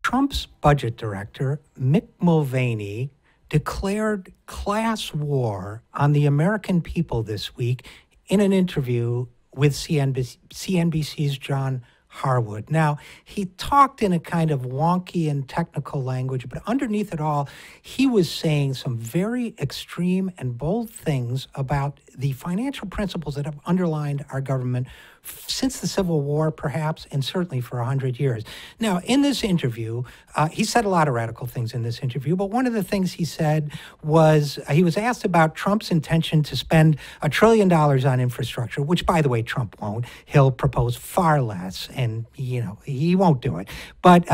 Trump's budget director, Mick Mulvaney, declared class war on the American people this week in an interview with CNBC's John Harwood. Now, he talked in a kind of wonky and technical language, but underneath it all, he was saying some very extreme and bold things about the financial principles that have underlined our government since the Civil War, perhaps, and certainly for 100 years. Now, in this interview, he said a lot of radical things in this interview, but one of the things he said was he was asked about Trump's intention to spend $1 trillion on infrastructure, which, by the way, Trump won't. He'll propose far less, and, he won't do it. But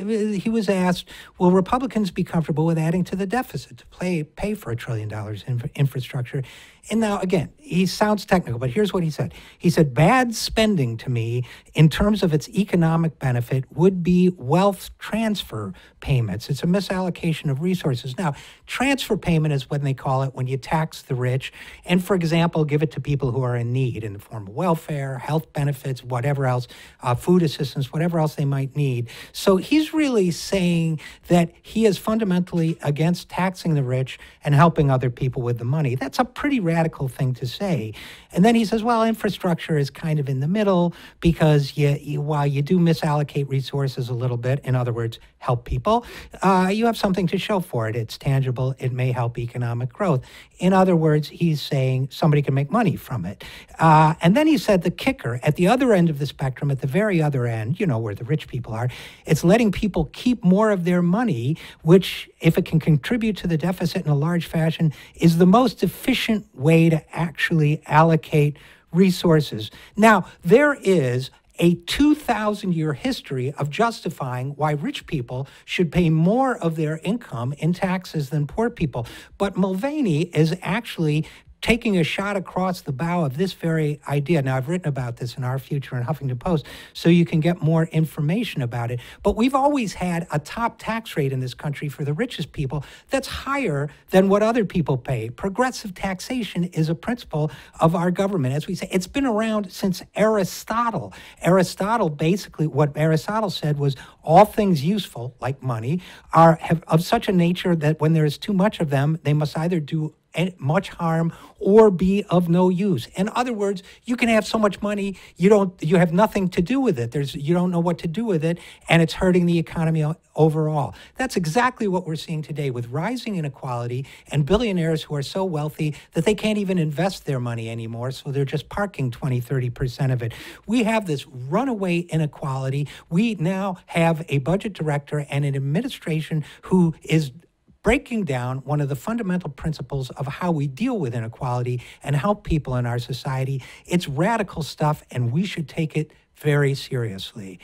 he was asked, will Republicans be comfortable with adding to the deficit to pay for $1 trillion in infrastructure? And now, again, he sounds technical, but here's what he said. He said, bad spending to me, in terms of its economic benefit, would be wealth transfer payments. It's a misallocation of resources. Now, transfer payment is what they call it when you tax the rich and, for example, give it to people who are in need in the form of welfare, health benefits, whatever else, food assistance, whatever else they might need. So he's really saying that he is fundamentally against taxing the rich and helping other people with the money. That's a pretty radical thing to say. And then he says, well, infrastructure is kind of in the middle because while you do misallocate resources a little bit, in other words, help people, you have something to show for it. It's tangible. It may help economic growth. In other words, he's saying somebody can make money from it. And then he said the kicker at the other end of the spectrum, at the very other end, where the rich people are, it's letting people keep more of their money, which, if it can contribute to the deficit in a large fashion, is the most efficient way to actually allocate resources. Now, there is a 2,000-year history of justifying why rich people should pay more of their income in taxes than poor people. But Mulvaney is actually taking a shot across the bow of this very idea. Now, I've written about this in Our Future and Huffington Post, so you can get more information about it. But we've always had a top tax rate in this country for the richest people that's higher than what other people pay. Progressive taxation is a principle of our government. As we say, it's been around since Aristotle. What Aristotle said was all things useful, like money, have of such a nature that when there is too much of them, they must either do much harm or be of no use. In other words, you can have so much money, you have nothing to do with it. You don't know what to do with it, and it's hurting the economy overall. That's exactly what we're seeing today with rising inequality and billionaires who are so wealthy that they can't even invest their money anymore, so they're just parking 20-30% of it. We have this runaway inequality. We now have a budget director and an administration who is breaking down one of the fundamental principles of how we deal with inequality and help people in our society. It's radical stuff, and we should take it very seriously.